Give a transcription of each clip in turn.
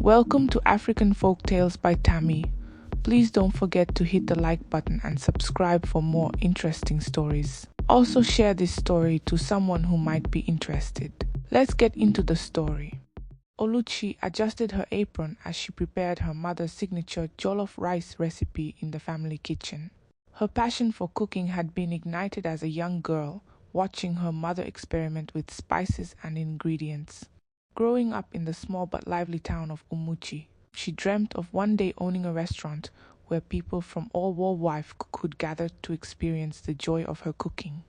Welcome to African Folktales by Tammy. Please don't forget to hit the like button and subscribe for more interesting stories. Also share this story to someone who might be interested. Let's get into the story. Oluchi adjusted her apron as she prepared her mother's signature jollof rice recipe in the family kitchen. Her passion for cooking had been ignited as a young girl, watching her mother experiment with spices and ingredients. Growing up in the small but lively town of Oluchi, she dreamt of one day owning a restaurant where people from all worldwide could gather to experience the joy of her cooking.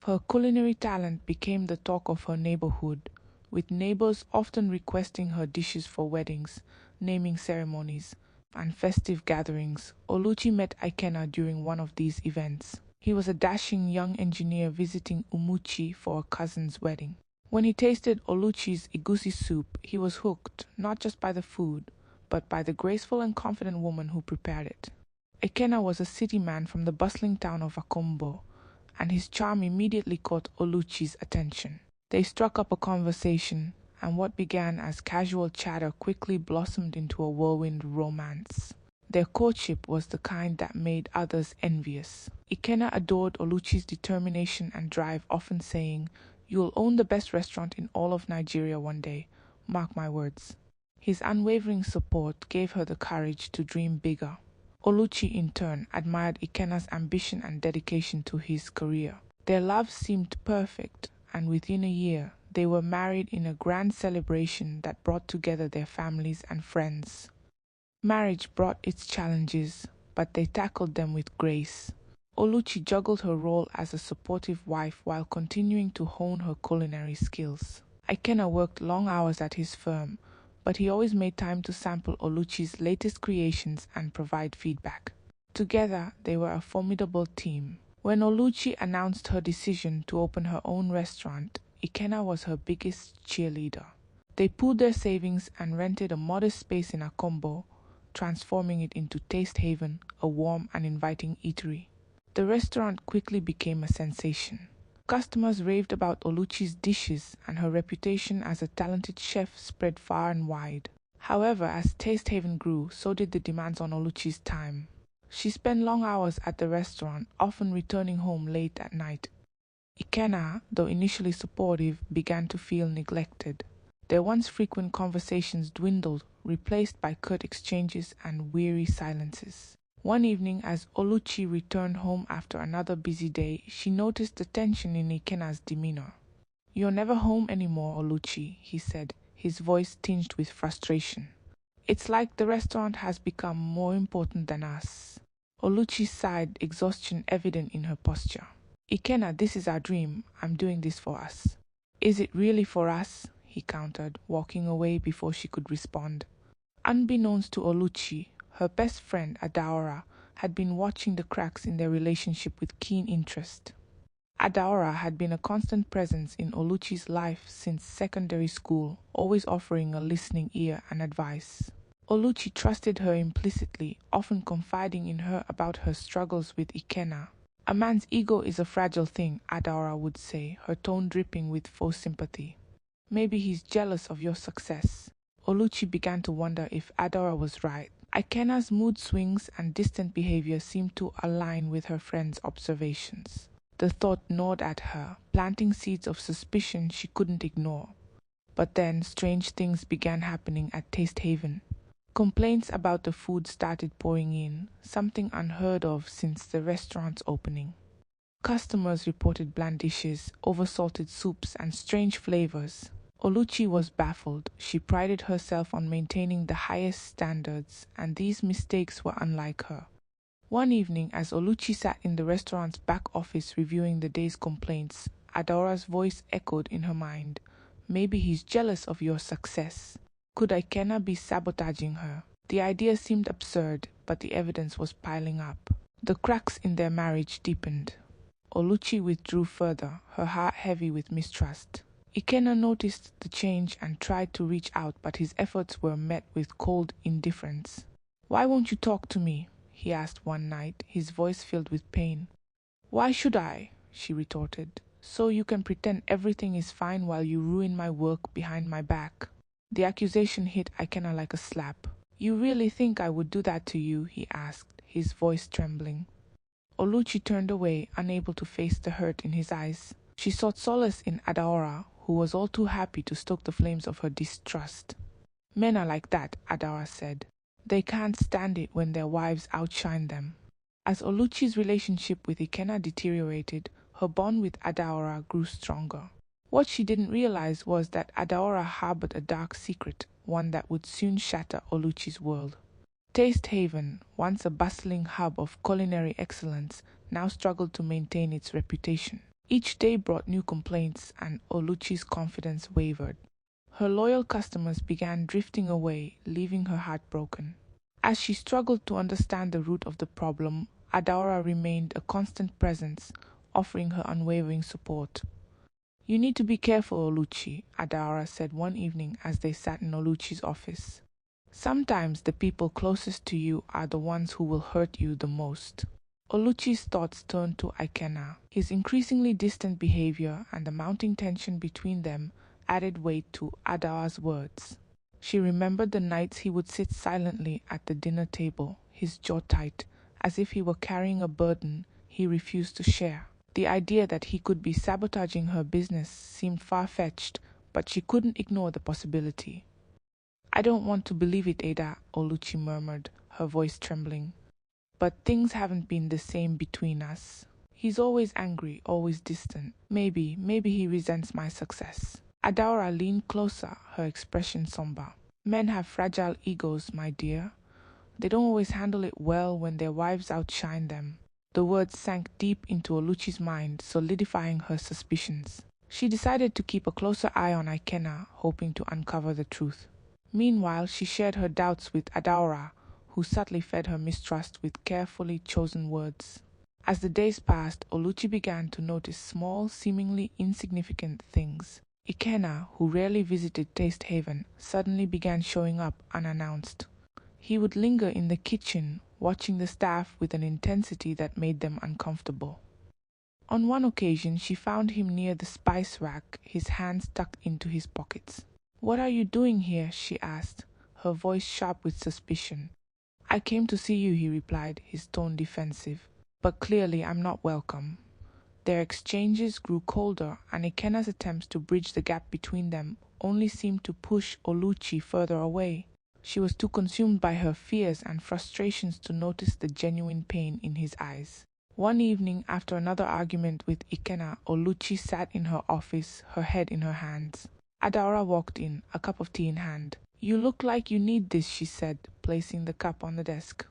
Her culinary talent became the talk of her neighborhood, with neighbors often requesting her dishes for weddings, naming ceremonies, and festive gatherings. Oluchi met Ikenna during one of these events. He was a dashing young engineer visiting Umuchi for a cousin's wedding. When he tasted Oluchi's egusi soup, he was hooked, not just by the food, but by the graceful and confident woman who prepared it. Ikenna was a city man from the bustling town of Akombo, and his charm immediately caught Oluchi's attention. They struck up a conversation, and what began as casual chatter quickly blossomed into a whirlwind romance. Their courtship was the kind that made others envious. Ikenna adored Oluchi's determination and drive, often saying, "You'll own the best restaurant in all of Nigeria one day, mark my words." His unwavering support gave her the courage to dream bigger. Oluchi, in turn, admired Ikenna's ambition and dedication to his career. Their love seemed perfect, and within a year, they were married in a grand celebration that brought together their families and friends. Marriage brought its challenges, but they tackled them with grace. Oluchi juggled her role as a supportive wife while continuing to hone her culinary skills. Ikenna worked long hours at his firm, but he always made time to sample Oluchi's latest creations and provide feedback. Together, they were a formidable team. When Oluchi announced her decision to open her own restaurant, Ikenna was her biggest cheerleader. They pooled their savings and rented a modest space in Akombo, transforming it into Taste Haven, a warm and inviting eatery. The restaurant quickly became a sensation. Customers raved about Oluchi's dishes, and her reputation as a talented chef spread far and wide. However, as Taste Haven grew, so did the demands on Oluchi's time. She spent long hours at the restaurant, often returning home late at night. Ikenna, though initially supportive, began to feel neglected. Their once frequent conversations dwindled, replaced by curt exchanges and weary silences. One evening, as Oluchi returned home after another busy day, she noticed the tension in Ikenna's demeanor. "You're never home anymore, Oluchi," he said, his voice tinged with frustration. "It's like the restaurant has become more important than us." Oluchi sighed, exhaustion evident in her posture. "Ikenna, this is our dream. I'm doing this for us." "Is it really for us?" he countered, walking away before she could respond. Unbeknownst to Oluchi, her best friend, Adaora, had been watching the cracks in their relationship with keen interest. Adaora had been a constant presence in Oluchi's life since secondary school, always offering a listening ear and advice. Oluchi trusted her implicitly, often confiding in her about her struggles with Ikenna. "A man's ego is a fragile thing," Adaora would say, her tone dripping with faux sympathy. "Maybe he's jealous of your success." Oluchi began to wonder if Adaora was right. Ikenna's mood swings and distant behavior seemed to align with her friend's observations. The thought gnawed at her, planting seeds of suspicion she couldn't ignore. But then strange things began happening at Taste Haven. Complaints about the food started pouring in, something unheard of since the restaurant's opening. Customers reported bland dishes, oversalted soups, and strange flavors. Oluchi was baffled. She prided herself on maintaining the highest standards, and these mistakes were unlike her. One evening, as Oluchi sat in the restaurant's back office reviewing the day's complaints, Adora's voice echoed in her mind. "Maybe he's jealous of your success." Could Ikenna be sabotaging her? The idea seemed absurd, but the evidence was piling up. The cracks in their marriage deepened. Oluchi withdrew further, her heart heavy with mistrust. Ikenna noticed the change and tried to reach out, but his efforts were met with cold indifference. "Why won't you talk to me?" he asked one night, his voice filled with pain. "Why should I?" she retorted. "So you can pretend everything is fine while you ruin my work behind my back." The accusation hit Ikenna like a slap. "You really think I would do that to you?" he asked, his voice trembling. Oluchi turned away, unable to face the hurt in his eyes. She sought solace in Adaora, who was all too happy to stoke the flames of her distrust. "Men are like that," Adaora said. "They can't stand it when their wives outshine them." As Oluchi's relationship with Ikenna deteriorated, her bond with Adaora grew stronger. What she didn't realize was that Adaora harbored a dark secret, one that would soon shatter Oluchi's world. Taste Haven, once a bustling hub of culinary excellence, now struggled to maintain its reputation. Each day brought new complaints, and Oluchi's confidence wavered. Her loyal customers began drifting away, leaving her heartbroken. As she struggled to understand the root of the problem, Adaora remained a constant presence, offering her unwavering support. "You need to be careful, Oluchi," Adaora said one evening as they sat in Oluchi's office. "Sometimes the people closest to you are the ones who will hurt you the most." Oluchi's thoughts turned to Ikenna. His increasingly distant behavior and the mounting tension between them added weight to Adaora's words. She remembered the nights he would sit silently at the dinner table, his jaw tight, as if he were carrying a burden he refused to share. The idea that he could be sabotaging her business seemed far-fetched, but she couldn't ignore the possibility. "I don't want to believe it, Ada," Oluchi murmured, her voice trembling. "But things haven't been the same between us. He's always angry, always distant. Maybe he resents my success." Adaora leaned closer, her expression somber. "Men have fragile egos, my dear. They don't always handle it well when their wives outshine them." The words sank deep into Oluchi's mind, solidifying her suspicions. She decided to keep a closer eye on Ikenna, hoping to uncover the truth. Meanwhile, she shared her doubts with Adaora, who subtly fed her mistrust with carefully chosen words. As the days passed, Oluchi began to notice small, seemingly insignificant things. Ikenna, who rarely visited Taste Haven, suddenly began showing up unannounced. He would linger in the kitchen, watching the staff with an intensity that made them uncomfortable. On one occasion, she found him near the spice rack, his hands tucked into his pockets. "What are you doing here?" she asked, her voice sharp with suspicion. "I came to see you," he replied, his tone defensive. "But clearly I'm not welcome." Their exchanges grew colder, and Ikenna's attempts to bridge the gap between them only seemed to push Oluchi further away. She was too consumed by her fears and frustrations to notice the genuine pain in his eyes. One evening, after another argument with Ikenna, Oluchi sat in her office, her head in her hands. Adaora walked in, a cup of tea in hand. "You look like you need this," she said, placing the cup on the desk.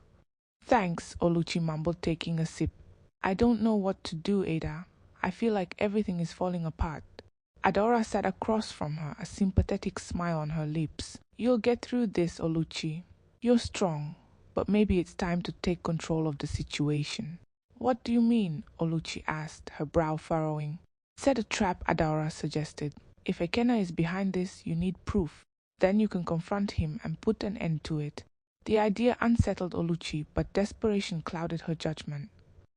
"Thanks," Oluchi mumbled, taking a sip. "I don't know what to do, Ada. I feel like everything is falling apart." Adaora sat across from her, a sympathetic smile on her lips. "You'll get through this, Oluchi. You're strong, but maybe it's time to take control of the situation." "What do you mean?" Oluchi asked, her brow furrowing. "Set a trap," Adaora suggested. "If Ikenna is behind this, you need proof. Then you can confront him and put an end to it." The idea unsettled Oluchi, but desperation clouded her judgment.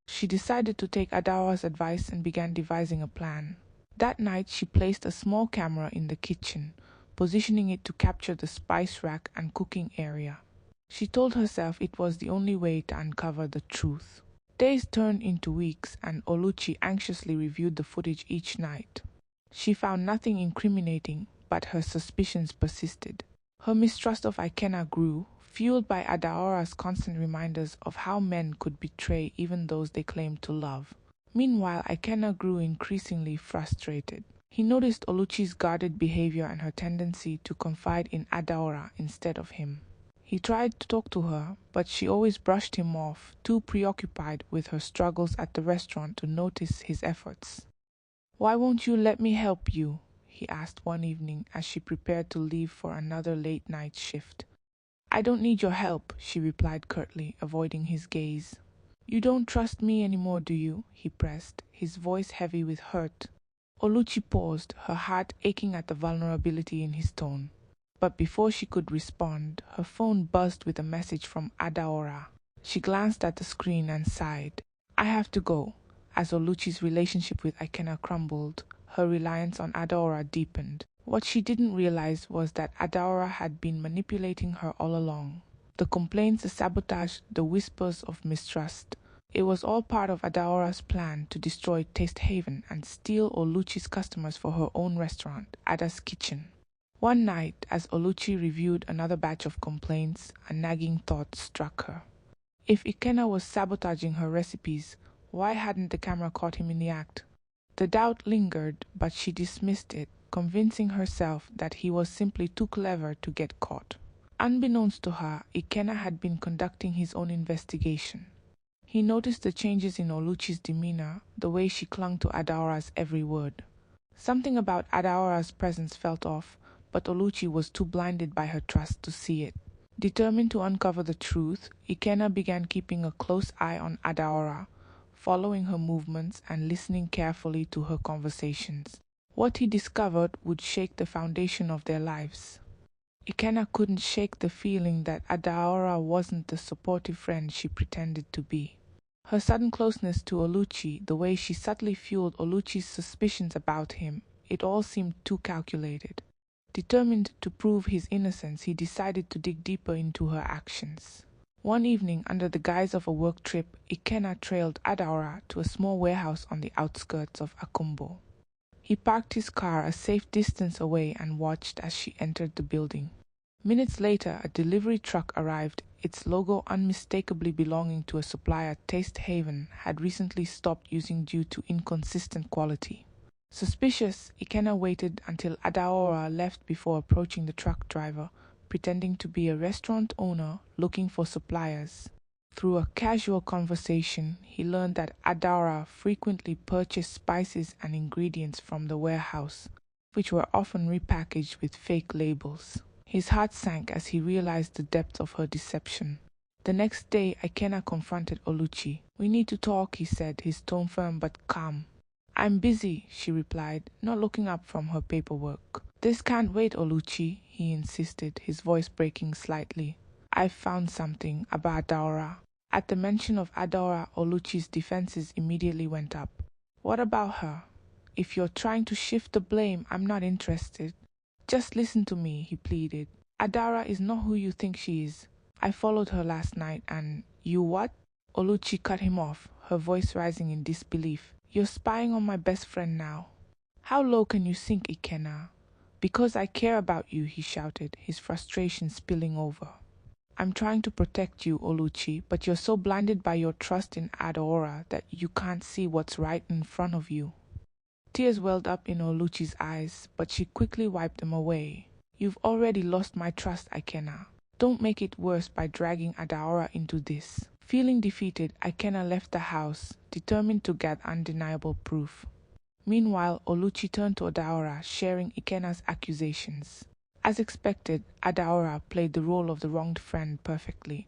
She decided to take Adaora's advice and began devising a plan. That night, she placed a small camera in the kitchen, positioning it to capture the spice rack and cooking area. She told herself it was the only way to uncover the truth. Days turned into weeks, and Oluchi anxiously reviewed the footage each night. She found nothing incriminating, but her suspicions persisted. Her mistrust of Ikenna grew, fueled by Adaora's constant reminders of how men could betray even those they claimed to love. Meanwhile, Ikenna grew increasingly frustrated. He noticed Oluchi's guarded behavior and her tendency to confide in Adaora instead of him. He tried to talk to her, but she always brushed him off, too preoccupied with her struggles at the restaurant to notice his efforts. "Why won't you let me help you?" he asked one evening as she prepared to leave for another late-night shift. "I don't need your help," she replied curtly, avoiding his gaze. "You don't trust me anymore, do you?" he pressed, his voice heavy with hurt. Oluchi paused, her heart aching at the vulnerability in his tone. But before she could respond, her phone buzzed with a message from Adaora. She glanced at the screen and sighed. "I have to go." As Oluchi's relationship with Ikenna crumbled, her reliance on Adaora deepened. What she didn't realize was that Adaora had been manipulating her all along. The complaints, the sabotage, the whispers of mistrust. It was all part of Adaora's plan to destroy Taste Haven and steal Oluchi's customers for her own restaurant, Ada's Kitchen. One night, as Oluchi reviewed another batch of complaints, a nagging thought struck her. If Ikenna was sabotaging her recipes, why hadn't the camera caught him in the act? The doubt lingered, but she dismissed it, convincing herself that he was simply too clever to get caught. Unbeknownst to her, Ikenna had been conducting his own investigation. He noticed the changes in Oluchi's demeanor, the way she clung to Adaora's every word. Something about Adaora's presence felt off, but Oluchi was too blinded by her trust to see it. Determined to uncover the truth, Ikenna began keeping a close eye on Adaora, following her movements and listening carefully to her conversations. What he discovered would shake the foundation of their lives. Ikenna couldn't shake the feeling that Adaora wasn't the supportive friend she pretended to be. Her sudden closeness to Oluchi, the way she subtly fueled Oluchi's suspicions about him, it all seemed too calculated. Determined to prove his innocence, he decided to dig deeper into her actions. One evening, under the guise of a work trip, Ikenna trailed Adaora to a small warehouse on the outskirts of Akumbo. He parked his car a safe distance away and watched as she entered the building. Minutes later, a delivery truck arrived, its logo unmistakably belonging to a supplier Taste Haven had recently stopped using due to inconsistent quality. Suspicious, Ikenna waited until Adaora left before approaching the truck driver, pretending to be a restaurant owner looking for suppliers. Through a casual conversation, he learned that Adaora frequently purchased spices and ingredients from the warehouse, which were often repackaged with fake labels. His heart sank as he realized the depth of her deception. The next day, Ikenna confronted Oluchi. "We need to talk," he said, his tone firm but calm. "I'm busy," she replied, not looking up from her paperwork. "This can't wait, Oluchi," he insisted, his voice breaking slightly. "I've found something about Adaora." At the mention of Adaora, Oluchi's defenses immediately went up. "What about her? If you're trying to shift the blame, I'm not interested." "Just listen to me," he pleaded. "Adaora is not who you think she is. I followed her last night and—" "You what?" Oluchi cut him off, her voice rising in disbelief. "You're spying on my best friend now. How low can you sink, Ikenna?" "Because I care about you," he shouted, his frustration spilling over. "I'm trying to protect you, Oluchi, but you're so blinded by your trust in Adaora that you can't see what's right in front of you." Tears welled up in Oluchi's eyes, but she quickly wiped them away. "You've already lost my trust, Ikenna. Don't make it worse by dragging Adaora into this." Feeling defeated, Ikenna left the house, determined to get undeniable proof. Meanwhile, Oluchi turned to Adaora, sharing Ikenna's accusations. As expected, Adaora played the role of the wronged friend perfectly.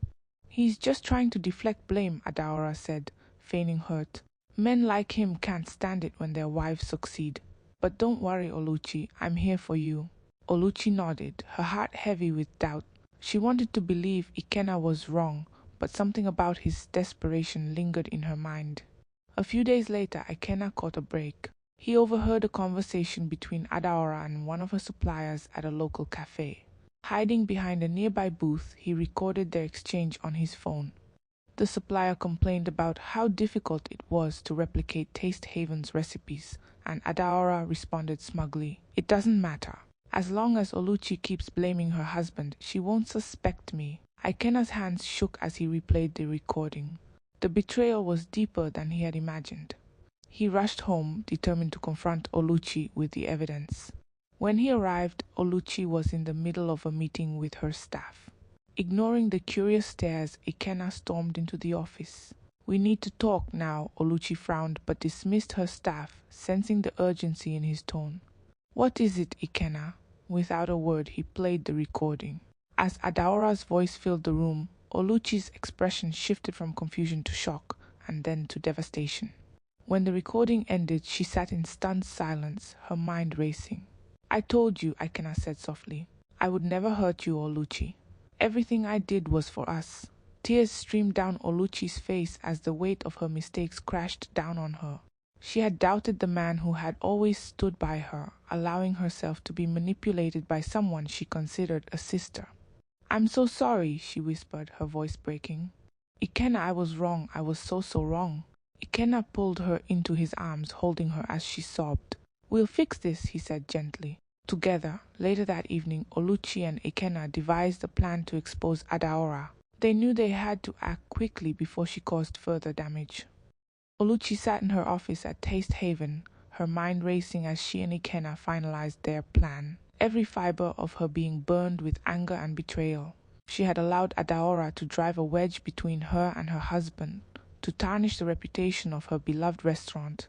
"He's just trying to deflect blame," Adaora said, feigning hurt. "Men like him can't stand it when their wives succeed. But don't worry, Oluchi, I'm here for you." Oluchi nodded, her heart heavy with doubt. She wanted to believe Ikenna was wrong, but something about his desperation lingered in her mind. A few days later, Ikenna caught a break. He overheard a conversation between Adaora and one of her suppliers at a local cafe. Hiding behind a nearby booth, he recorded their exchange on his phone. The supplier complained about how difficult it was to replicate Taste Haven's recipes, and Adaora responded smugly, "It doesn't matter. As long as Oluchi keeps blaming her husband, she won't suspect me." Ikenna's hands shook as he replayed the recording. The betrayal was deeper than he had imagined. He rushed home, determined to confront Oluchi with the evidence. When he arrived, Oluchi was in the middle of a meeting with her staff. Ignoring the curious stares, Ikenna stormed into the office. "We need to talk now," Oluchi frowned but dismissed her staff, sensing the urgency in his tone. "What is it, Ikenna?" Without a word, he played the recording. As Adaora's voice filled the room, Oluchi's expression shifted from confusion to shock, and then to devastation. When the recording ended, she sat in stunned silence, her mind racing. "I told you," Ikenna said softly. "I would never hurt you, Oluchi. Everything I did was for us." Tears streamed down Oluchi's face as the weight of her mistakes crashed down on her. She had doubted the man who had always stood by her, allowing herself to be manipulated by someone she considered a sister. "I'm so sorry," she whispered, her voice breaking. "Ikenna, I was wrong. I was so wrong." Ikenna pulled her into his arms, holding her as she sobbed. "We'll fix this," he said gently. Together, later that evening, Oluchi and Ikenna devised a plan to expose Adaora. They knew they had to act quickly before she caused further damage. Oluchi sat in her office at Taste Haven, her mind racing as she and Ikenna finalized their plan. Every fiber of her being burned with anger and betrayal. She had allowed Adaora to drive a wedge between her and her husband, to tarnish the reputation of her beloved restaurant,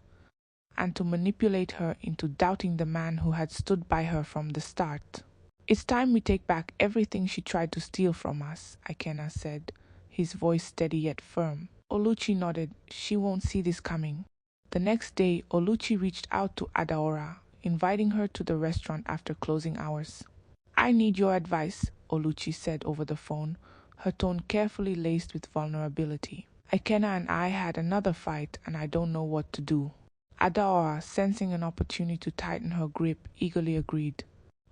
and to manipulate her into doubting the man who had stood by her from the start. "It's time we take back everything she tried to steal from us," Ikenna said, his voice steady yet firm. Oluchi nodded. She won't see this coming. The next day, Oluchi reached out to Adaora, inviting her to the restaurant after closing hours. "I need your advice," Oluchi said over the phone, her tone carefully laced with vulnerability. "Ikenna and I had another fight, and I don't know what to do." Adaora, sensing an opportunity to tighten her grip, eagerly agreed.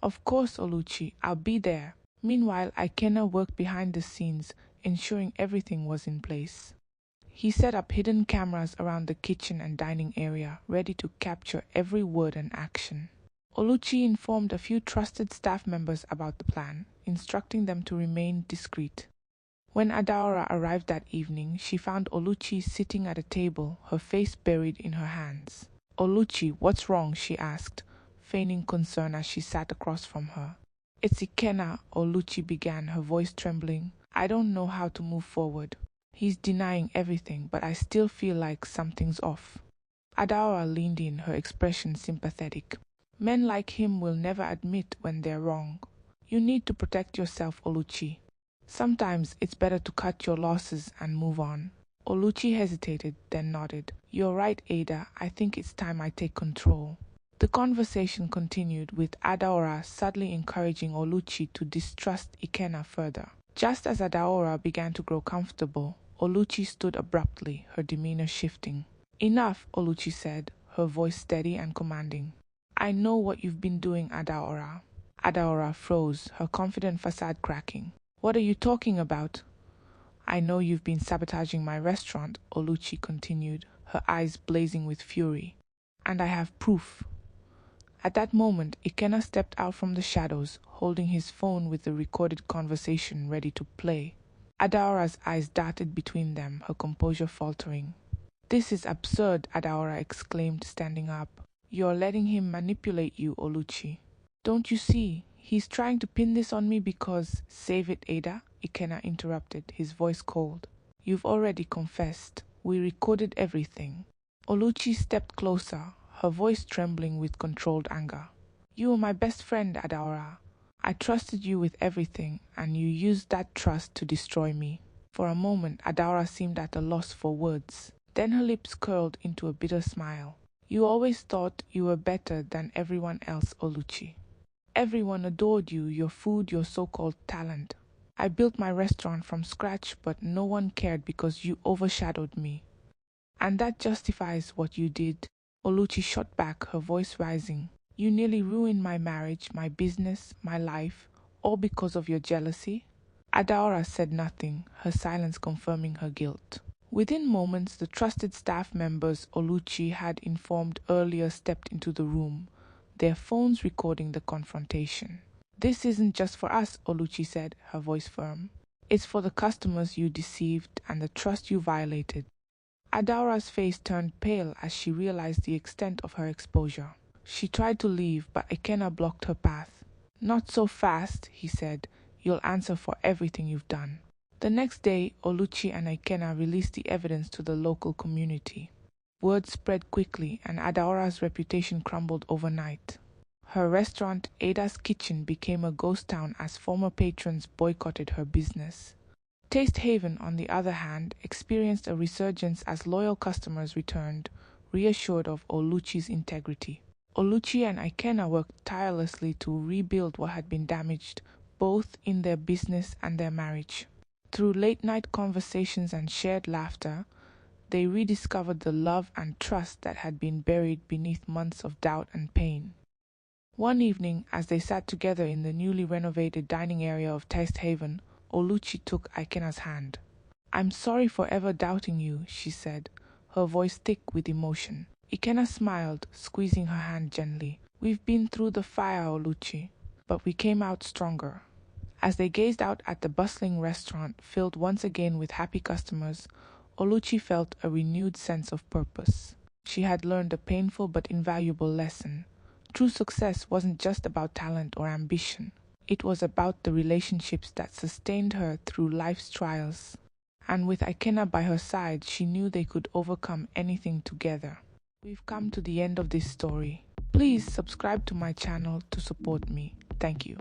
"Of course, Oluchi, I'll be there." Meanwhile, Ikenna worked behind the scenes, ensuring everything was in place. He set up hidden cameras around the kitchen and dining area, ready to capture every word and action. Oluchi informed a few trusted staff members about the plan, instructing them to remain discreet. When Adaora arrived that evening, she found Oluchi sitting at a table, her face buried in her hands. "Oluchi, what's wrong?" she asked, feigning concern as she sat across from her. "It's Ikenna," Oluchi began, her voice trembling. "I don't know how to move forward. He's denying everything, but I still feel like something's off." Adaora leaned in, her expression sympathetic. "Men like him will never admit when they're wrong. You need to protect yourself, Oluchi. Sometimes it's better to cut your losses and move on." Oluchi hesitated, then nodded. "You're right, Ada. I think it's time I take control." The conversation continued, with Adaora subtly encouraging Oluchi to distrust Ikenna further. Just as Adaora began to grow comfortable, Oluchi stood abruptly, her demeanor shifting. "Enough," Oluchi said, her voice steady and commanding. "I know what you've been doing, Adaora." Adaora froze, her confident facade cracking. "What are you talking about?" "I know you've been sabotaging my restaurant," Oluchi continued, her eyes blazing with fury. "And I have proof." At that moment, Ikenna stepped out from the shadows, holding his phone with the recorded conversation ready to play. Adaora's eyes darted between them, her composure faltering. "This is absurd," Adaora exclaimed, standing up. "You're letting him manipulate you, Oluchi. Don't you see? He's trying to pin this on me because—" "Save it, Ada," Ikenna interrupted, his voice cold. "You've already confessed. We recorded everything." Oluchi stepped closer, her voice trembling with controlled anger. "You were my best friend, Adaora. I trusted you with everything, and you used that trust to destroy me." For a moment, Adaora seemed at a loss for words. Then her lips curled into a bitter smile. "You always thought you were better than everyone else, Oluchi. Everyone adored you, your food, your so-called talent. I built my restaurant from scratch, but no one cared because you overshadowed me. And that justifies what you did." Oluchi shot back, her voice rising. "You nearly ruined my marriage, my business, my life, all because of your jealousy." Adaora said nothing, her silence confirming her guilt. Within moments, the trusted staff members Oluchi had informed earlier stepped into the room, their phones recording the confrontation. "This isn't just for us," Oluchi said, her voice firm. "It's for the customers you deceived and the trust you violated." Adaora's face turned pale as she realized the extent of her exposure. She tried to leave, but Ikenna blocked her path. "Not so fast," he said. "You'll answer for everything you've done." The next day, Oluchi and Ikenna released the evidence to the local community. Word spread quickly, and Adaora's reputation crumbled overnight. Her restaurant, Ada's Kitchen, became a ghost town as former patrons boycotted her business. Taste Haven, on the other hand, experienced a resurgence as loyal customers returned, reassured of Oluchi's integrity. Oluchi and Ikenna worked tirelessly to rebuild what had been damaged, both in their business and their marriage. Through late-night conversations and shared laughter, they rediscovered the love and trust that had been buried beneath months of doubt and pain. One evening, as they sat together in the newly renovated dining area of Taste Haven, Oluchi took Ikena's hand. "I'm sorry for ever doubting you," she said, her voice thick with emotion. Ikena smiled, squeezing her hand gently. "We've been through the fire, Oluchi, but we came out stronger." As they gazed out at the bustling restaurant, filled once again with happy customers, Oluchi felt a renewed sense of purpose. She had learned a painful but invaluable lesson. True success wasn't just about talent or ambition. It was about the relationships that sustained her through life's trials. And with Ikena by her side, she knew they could overcome anything together. We've come to the end of this story. Please subscribe to my channel to support me. Thank you.